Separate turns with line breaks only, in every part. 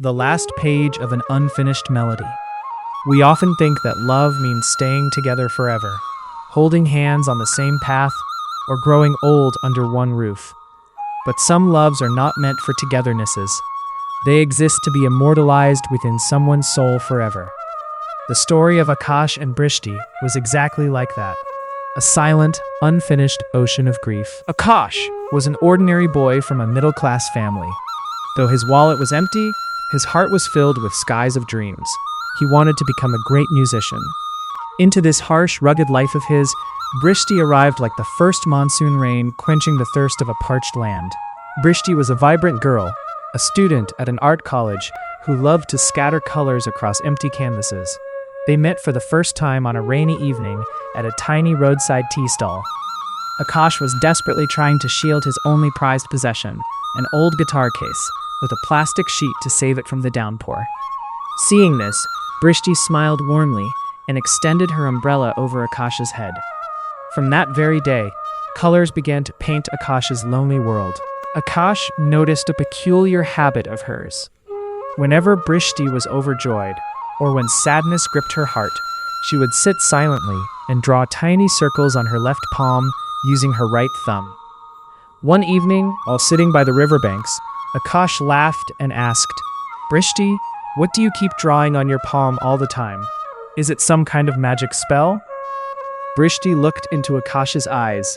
The last page of an unfinished melody. We often think that love means staying together forever, holding hands on the same path, or growing old under one roof. But some loves are not meant for togethernesses. They exist to be immortalized within someone's soul forever. The story of Akash and Brishti was exactly like that. A silent, unfinished ocean of grief. Akash was an ordinary boy from a middle-class family. Though his wallet was empty, his heart was filled with skies of dreams. He wanted to become a great musician. Into this harsh, rugged life of his, Brishti arrived like the first monsoon rain, quenching the thirst of a parched land. Brishti was a vibrant girl, a student at an art college who loved to scatter colors across empty canvases. They met for the first time on a rainy evening at a tiny roadside tea stall. Akash was desperately trying to shield his only prized possession, an old guitar case, with a plastic sheet to save it from the downpour. Seeing this, Brishti smiled warmly and extended her umbrella over Akash's head. From that very day, colors began to paint Akash's lonely world. Akash noticed a peculiar habit of hers. Whenever Brishti was overjoyed, or when sadness gripped her heart, she would sit silently and draw tiny circles on her left palm using her right thumb. One evening, while sitting by the riverbanks, Akash laughed and asked, "Brishti, what do you keep drawing on your palm all the time? Is it some kind of magic spell?" Brishti looked into Akash's eyes,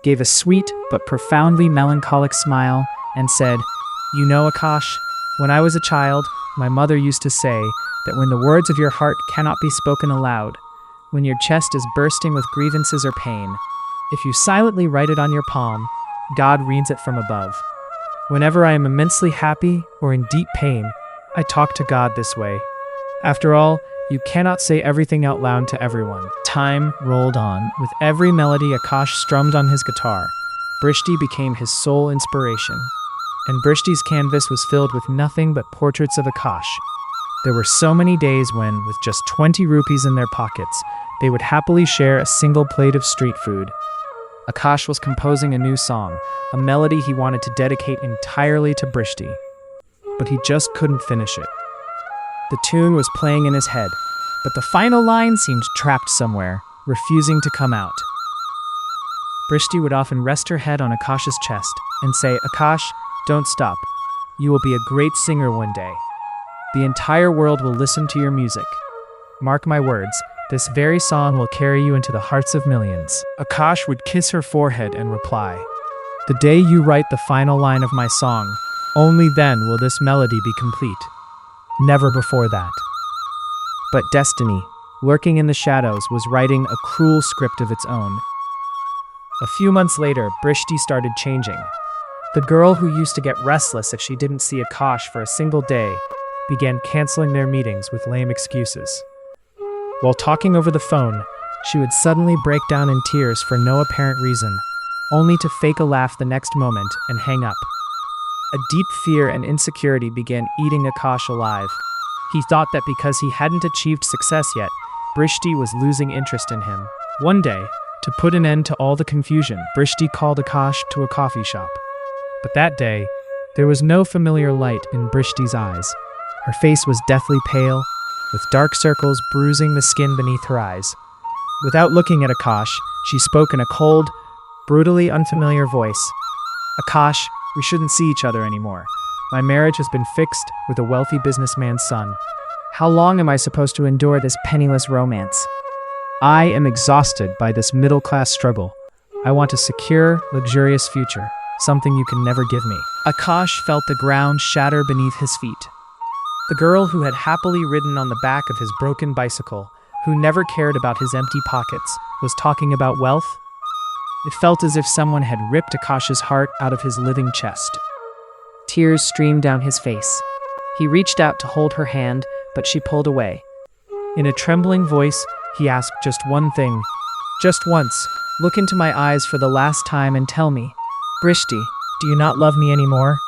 gave a sweet but profoundly melancholic smile, and said, "You know, Akash, when I was a child, my mother used to say that when the words of your heart cannot be spoken aloud, when your chest is bursting with grievances or pain, if you silently write it on your palm, God reads it from above. Whenever I am immensely happy or in deep pain, I talk to God this way. After all, you cannot say everything out loud to everyone." Time rolled on. With every melody Akash strummed on his guitar, Brishti became his sole inspiration. And Brishti's canvas was filled with nothing but portraits of Akash. There were so many days when, with just 20 rupees in their pockets, they would happily share a single plate of street food. Akash was composing a new song, a melody he wanted to dedicate entirely to Brishti. But he just couldn't finish it. The tune was playing in his head, but the final line seemed trapped somewhere, refusing to come out. Brishti would often rest her head on Akash's chest and say, "Akash, don't stop. You will be a great singer one day. The entire world will listen to your music. Mark my words, this very song will carry you into the hearts of millions." Akash would kiss her forehead and reply, "The day you write the final line of my song, only then will this melody be complete. Never before that." But destiny, lurking in the shadows, was writing a cruel script of its own. A few months later, Brishti started changing. The girl who used to get restless if she didn't see Akash for a single day began canceling their meetings with lame excuses. While talking over the phone, she would suddenly break down in tears for no apparent reason, only to fake a laugh the next moment and hang up. A deep fear and insecurity began eating Akash alive. He thought that because he hadn't achieved success yet, Brishti was losing interest in him. One day, to put an end to all the confusion, Brishti called Akash to a coffee shop. But that day, there was no familiar light in Brishti's eyes. Her face was deathly pale, with dark circles bruising the skin beneath her eyes. Without looking at Akash, she spoke in a cold, brutally unfamiliar voice. "Akash, we shouldn't see each other anymore. My marriage has been fixed with a wealthy businessman's son. How long am I supposed to endure this penniless romance? I am exhausted by this middle-class struggle. I want a secure, luxurious future, something you can never give me." Akash felt the ground shatter beneath his feet. The girl who had happily ridden on the back of his broken bicycle, who never cared about his empty pockets, was talking about wealth. It felt as if someone had ripped Akash's heart out of his living chest. Tears streamed down his face. He reached out to hold her hand, but she pulled away. In a trembling voice, he asked just one thing. "Just once, look into my eyes for the last time and tell me, Brishti, do you not love me anymore?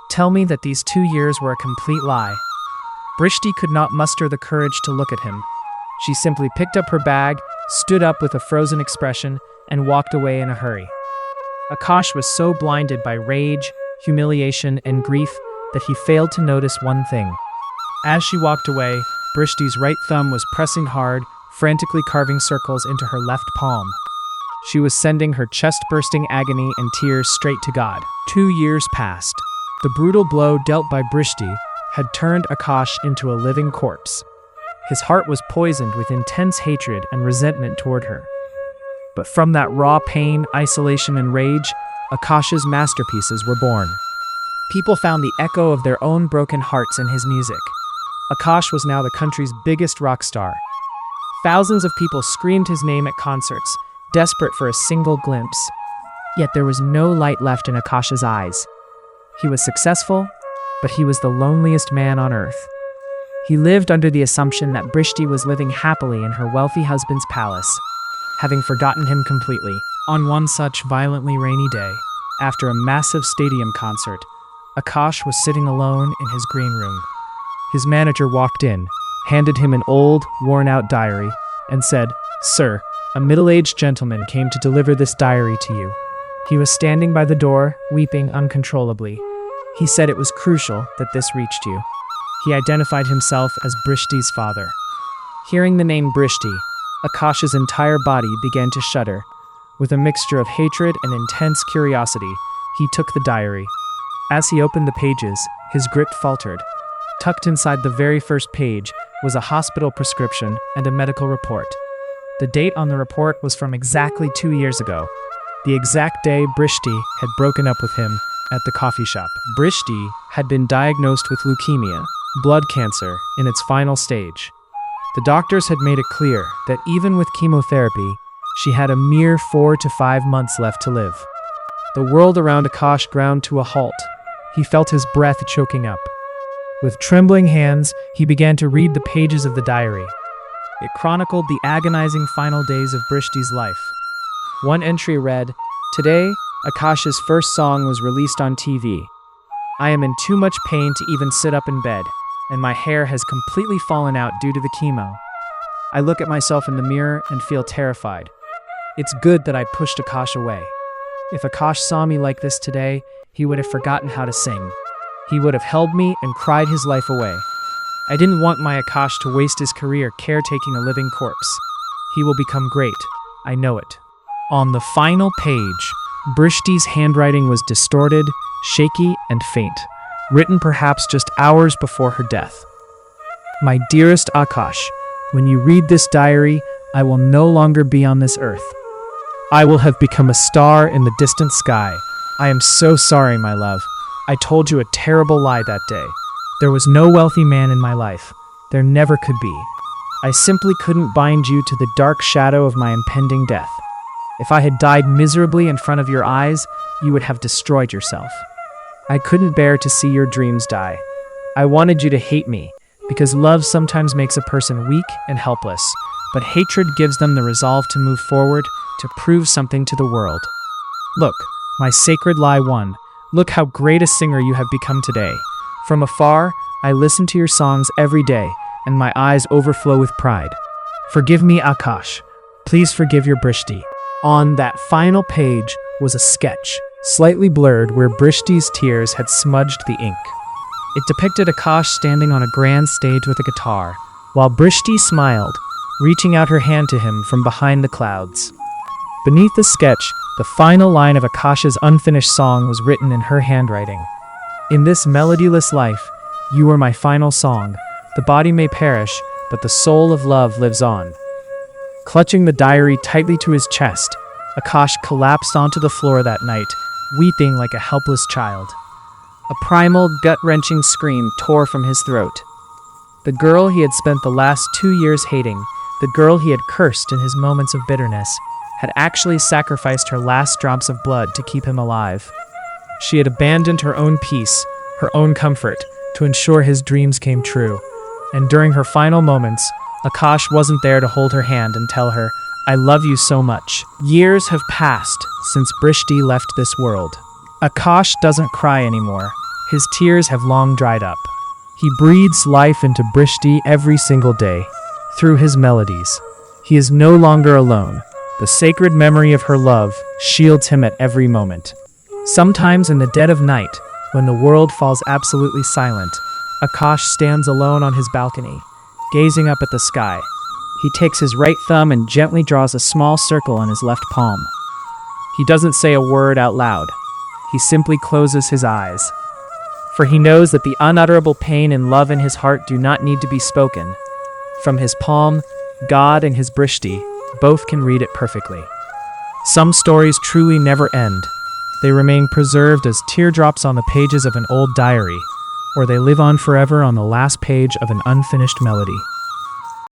Tell me that these 2 years were a complete lie." Brishti could not muster the courage to look at him. She simply picked up her bag, stood up with a frozen expression, and walked away in a hurry. Akash was so blinded by rage, humiliation, and grief that he failed to notice one thing. As she walked away, Brishti's right thumb was pressing hard, frantically carving circles into her left palm. She was sending her chest-bursting agony and tears straight to God. 2 years passed. The brutal blow dealt by Brishti had turned Akash into a living corpse. His heart was poisoned with intense hatred and resentment toward her. But from that raw pain, isolation, and rage, Akash's masterpieces were born. People found the echo of their own broken hearts in his music. Akash was now the country's biggest rock star. Thousands of people screamed his name at concerts, desperate for a single glimpse. Yet there was no light left in Akash's eyes. He was successful, but he was the loneliest man on earth. He lived under the assumption that Brishti was living happily in her wealthy husband's palace, having forgotten him completely. On one such violently rainy day, after a massive stadium concert, Akash was sitting alone in his green room. His manager walked in, handed him an old, worn-out diary, and said, "Sir, a middle-aged gentleman came to deliver this diary to you." He was standing by the door, weeping uncontrollably. He said it was crucial that this reached you. He identified himself as Brishti's father. Hearing the name Brishti, Akash's entire body began to shudder. With a mixture of hatred and intense curiosity, he took the diary. As he opened the pages, his grip faltered. Tucked inside the very first page was a hospital prescription and a medical report. The date on the report was from exactly 2 years ago, the exact day Brishti had broken up with him at the coffee shop. Brishti had been diagnosed with leukemia, blood cancer, in its final stage. The doctors had made it clear that even with chemotherapy, she had a mere 4 to 5 months left to live. The world around Akash ground to a halt. He felt his breath choking up. With trembling hands, he began to read the pages of the diary. It chronicled the agonizing final days of Brishti's life. One entry read, "Today, Akash's first song was released on TV. I am in too much pain to even sit up in bed, and my hair has completely fallen out due to the chemo. I look at myself in the mirror and feel terrified. It's good that I pushed Akash away. If Akash saw me like this today, he would have forgotten how to sing. He would have held me and cried his life away. I didn't want my Akash to waste his career caretaking a living corpse. He will become great. I know it." On the final page, Brishti's handwriting was distorted, shaky, and faint, written perhaps just hours before her death. "My dearest Akash, when you read this diary, I will no longer be on this earth. I will have become a star in the distant sky. I am so sorry, my love. I told you a terrible lie that day. There was no wealthy man in my life. There never could be. I simply couldn't bind you to the dark shadow of my impending death. If I had died miserably in front of your eyes, you would have destroyed yourself. I couldn't bear to see your dreams die. I wanted you to hate me, because love sometimes makes a person weak and helpless, but hatred gives them the resolve to move forward, to prove something to the world. Look, my sacred lie won. Look how great a singer you have become today. From afar, I listen to your songs every day, and my eyes overflow with pride. Forgive me, Akash. Please forgive your Brishti." On that final page was a sketch, slightly blurred where Brishti's tears had smudged the ink. It depicted Akash standing on a grand stage with a guitar, while Brishti smiled, reaching out her hand to him from behind the clouds. Beneath the sketch, the final line of Akash's unfinished song was written in her handwriting. "In this melodyless life, you are my final song. The body may perish, but the soul of love lives on." Clutching the diary tightly to his chest, Akash collapsed onto the floor that night, weeping like a helpless child. A primal, gut-wrenching scream tore from his throat. The girl he had spent the last 2 years hating, the girl he had cursed in his moments of bitterness, had actually sacrificed her last drops of blood to keep him alive. She had abandoned her own peace, her own comfort, to ensure his dreams came true. And during her final moments, Akash wasn't there to hold her hand and tell her, "I love you so much." Years have passed since Brishti left this world. Akash doesn't cry anymore. His tears have long dried up. He breathes life into Brishti every single day, through his melodies. He is no longer alone. The sacred memory of her love shields him at every moment. Sometimes in the dead of night, When the world falls absolutely silent, Akash stands alone on his balcony, gazing up at the sky. He takes his right thumb and gently draws a small circle on his left palm. He doesn't say a word out loud. He simply closes his eyes. For he knows that the unutterable pain and love in his heart do not need to be spoken. From his palm, God and his brishti both can read it perfectly. Some stories truly never end. They remain preserved as teardrops on the pages of an old diary, or they live on forever on the last page of an unfinished melody.